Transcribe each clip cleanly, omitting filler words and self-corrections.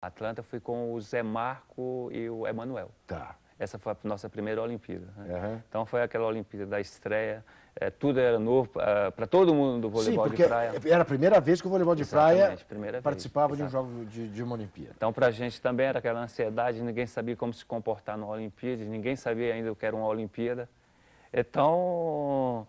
Atlanta eu fui com o Zé Marco e o Emanuel. Tá. Essa foi a nossa primeira Olimpíada. Né? Uhum. Então foi aquela Olimpíada da estreia, tudo era novo para todo mundo do voleibol Sim, de praia. era a primeira vez que o voleibol de praia participava de um jogo de uma Olimpíada. Então para a gente também era aquela ansiedade, ninguém sabia como se comportar na Olimpíada, ninguém sabia ainda o que era uma Olimpíada. Então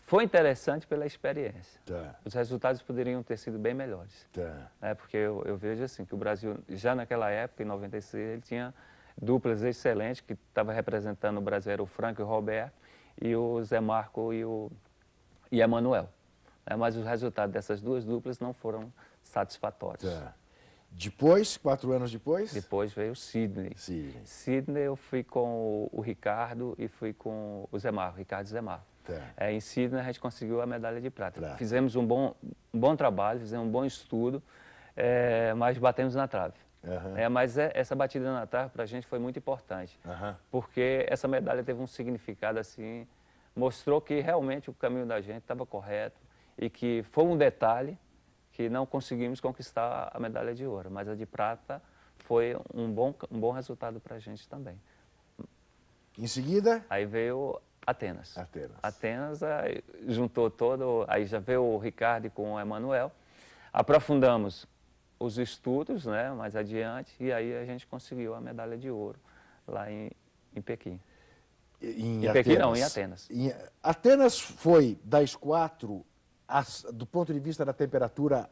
foi interessante pela experiência. Tá. Os resultados poderiam ter sido bem melhores. Tá. Porque eu vejo assim, que o Brasil, já naquela época, em 96, ele tinha duplas excelentes, que estava representando o Brasil, era o Franco e o Roberto, e o Zé Marco e Emanuel. Mas os resultados dessas duas duplas não foram satisfatórios. Tá. Depois, 4 anos depois? Depois veio o Sidney. Sidney eu fui com o Ricardo e fui com o Zé Marco, Ricardo e Zé Marco. Tá. Em Sidney a gente conseguiu a medalha de prata. Fizemos um bom trabalho, fizemos um bom estudo, mas batemos na trave. Uhum. Mas essa batida na trave para a gente foi muito importante, porque essa medalha teve um significado assim, mostrou que realmente o caminho da gente estava correto e que foi um detalhe que não conseguimos conquistar a medalha de ouro, mas a de prata foi um bom resultado para a gente também. Em seguida? Aí veio Atenas. Atenas aí juntou todo, aí já veio o Ricardo com o Emanuel, aprofundamos os estudos, né, mais adiante, e aí a gente conseguiu a medalha de ouro lá em Pequim. Em Pequim não, em Atenas. Atenas foi das 4, do ponto de vista da temperatura,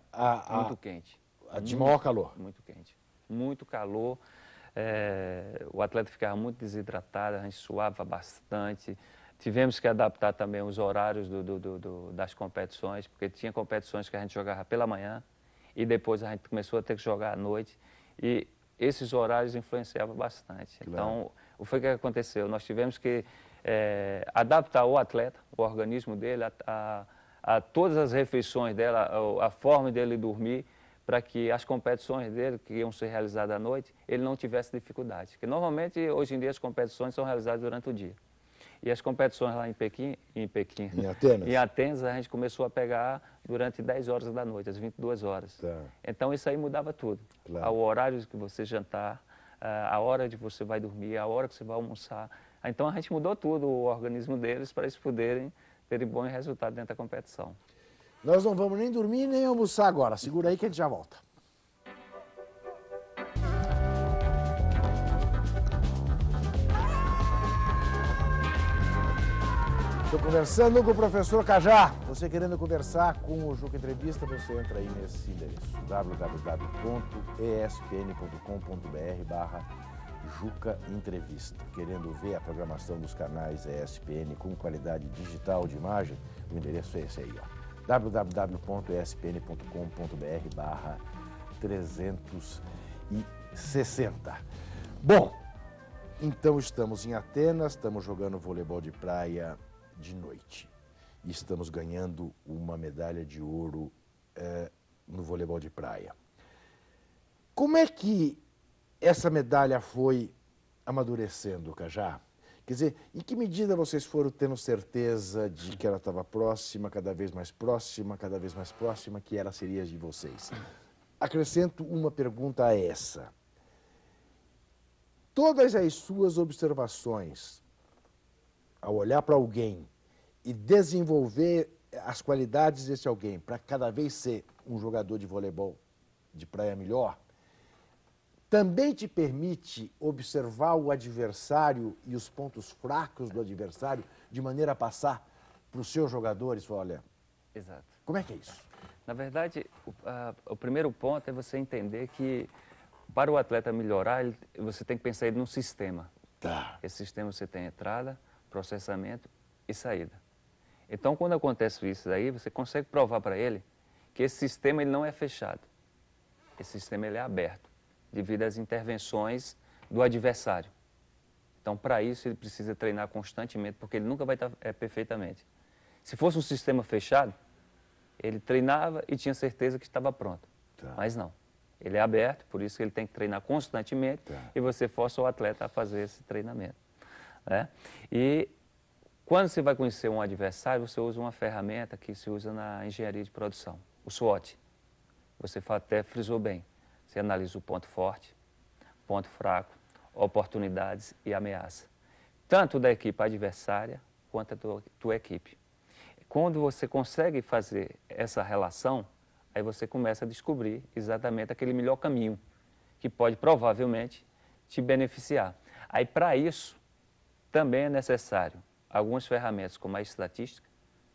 muito quente. De maior calor. Muito quente. Muito calor. O atleta ficava muito desidratado, a gente suava bastante. Tivemos que adaptar também os horários das competições, porque tinha competições que a gente jogava pela manhã, e depois a gente começou a ter que jogar à noite, e esses horários influenciavam bastante. Claro. Então, o que foi que aconteceu? Nós tivemos que adaptar o atleta, o organismo dele, a todas as refeições dela, a forma dele dormir, para que as competições dele, que iam ser realizadas à noite, ele não tivesse dificuldade. Porque normalmente, hoje em dia, as competições são realizadas durante o dia. E as competições lá em Atenas, a gente começou a pegar durante 10 horas da noite, às 22 horas. Tá. Então isso aí mudava tudo. Claro. O horário que você jantar, a hora de você vai dormir, a hora que você vai almoçar. Então a gente mudou tudo, o organismo deles, para eles poderem terem bons resultados dentro da competição. Nós não vamos nem dormir nem almoçar agora. Segura aí que a gente já volta. Estou conversando com o professor Cajá. Você querendo conversar com o Juca Entrevista, você entra aí nesse endereço, www.espn.com.br/Juca Entrevista. Querendo ver a programação dos canais ESPN com qualidade digital de imagem, o endereço é esse aí, ó, www.espn.com.br/360. Bom, então estamos em Atenas, estamos jogando voleibol de praia de noite. E estamos ganhando uma medalha de ouro no voleibol de praia. Como é que essa medalha foi amadurecendo, Cajá? Quer dizer, em que medida vocês foram tendo certeza de que ela estava próxima, cada vez mais próxima, que ela seria de vocês? Acrescento uma pergunta a essa. Todas as suas observações, ao olhar para alguém e desenvolver as qualidades desse alguém para cada vez ser um jogador de voleibol de praia melhor, também te permite observar o adversário e os pontos fracos do adversário de maneira a passar para os seus jogadores? Olha, exato. Como é que é isso? Na verdade, o primeiro ponto é você entender que para o atleta melhorar, você tem que pensar ele num sistema. Tá. Esse sistema você tem entrada, processamento e saída. Então, quando acontece isso daí, você consegue provar para ele que esse sistema ele não é fechado. Esse sistema ele é aberto, devido às intervenções do adversário. Então, para isso, ele precisa treinar constantemente, porque ele nunca vai estar perfeitamente. Se fosse um sistema fechado, ele treinava e tinha certeza que estava pronto. Tá. Mas não. Ele é aberto, por isso que ele tem que treinar constantemente, e você força o atleta a fazer esse treinamento. Né? E quando você vai conhecer um adversário, você usa uma ferramenta que se usa na engenharia de produção, o SWOT. Você até frisou bem. Você analisa o ponto forte, ponto fraco, oportunidades e ameaça. Tanto da equipe adversária quanto da tua equipe. Quando você consegue fazer essa relação, aí você começa a descobrir exatamente aquele melhor caminho, que pode provavelmente te beneficiar. Aí para isso, também é necessário algumas ferramentas como a estatística.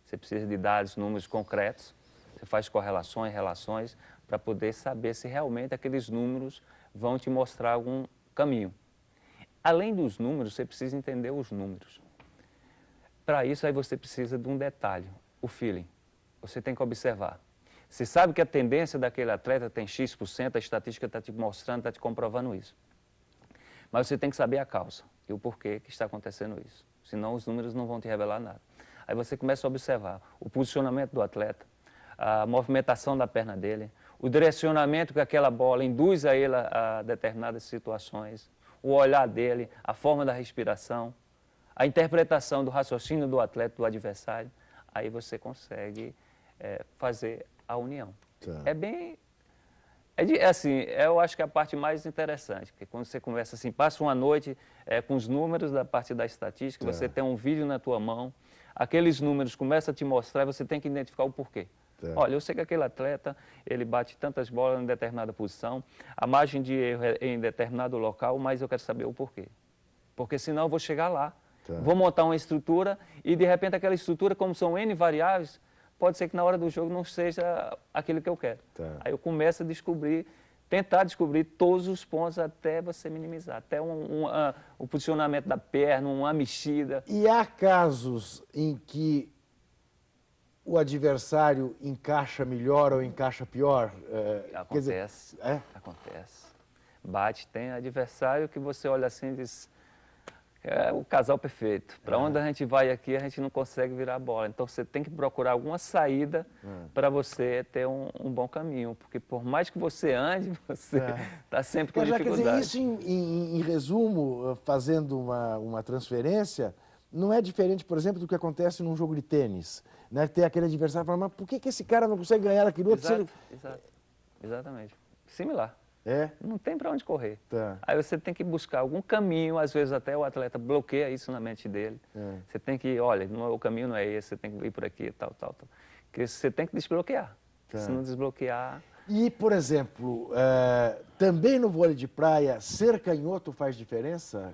Você precisa de dados, números concretos, você faz correlações, relações, para poder saber se realmente aqueles números vão te mostrar algum caminho. Além dos números, você precisa entender os números. Para isso, aí você precisa de um detalhe, o feeling. Você tem que observar. Você sabe que a tendência daquele atleta tem X%, a estatística está te mostrando, está te comprovando isso. Mas você tem que saber a causa e o porquê que está acontecendo isso. Senão os números não vão te revelar nada. Aí você começa a observar o posicionamento do atleta, a movimentação da perna dele, o direcionamento que aquela bola induz a ele a determinadas situações, o olhar dele, a forma da respiração, a interpretação do raciocínio do atleta, do adversário. Aí você consegue fazer a união. Tá. É bem... assim, eu acho que é a parte mais interessante, porque quando você conversa assim, passa uma noite com os números da parte da estatística, você tem um vídeo na tua mão, aqueles números começam a te mostrar e você tem que identificar o porquê. Olha, eu sei que aquele atleta, ele bate tantas bolas em determinada posição, a margem de erro é em determinado local, mas eu quero saber o porquê. Porque senão eu vou chegar lá, vou montar uma estrutura e de repente aquela estrutura, como são N variáveis, pode ser que na hora do jogo não seja aquilo que eu quero. Aí eu começo a descobrir, tentar descobrir todos os pontos até você minimizar, até o posicionamento da perna, uma mexida. E há casos em que o adversário encaixa melhor ou encaixa pior? Acontece, acontece. Bate, tem adversário que você olha assim e diz, é o casal perfeito. Para onde a gente vai aqui, a gente não consegue virar a bola. Então você tem que procurar alguma saída para você ter um bom caminho. Porque por mais que você ande, você está sempre com dificuldade. Quer dizer, isso em resumo, fazendo uma transferência, não é diferente, por exemplo, do que acontece num jogo de tênis. Né? Tem aquele adversário que fala, mas por que esse cara não consegue ganhar aquele outro? Exato. Exatamente. Similar. Não tem para onde correr. Aí você tem que buscar algum caminho, às vezes até o atleta bloqueia isso na mente dele. Você tem que, olha, o caminho não é esse, você tem que ir por aqui, tal. Porque você tem que desbloquear. Se não desbloquear... E, por exemplo, também no vôlei de praia, ser canhoto faz diferença?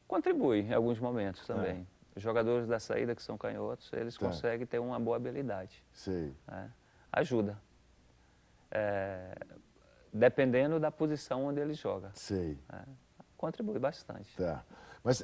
Contribui em alguns momentos também. Os jogadores da saída que são canhotos, eles conseguem ter uma boa habilidade. Ajuda. Dependendo da posição onde ele joga. Contribui bastante. Mas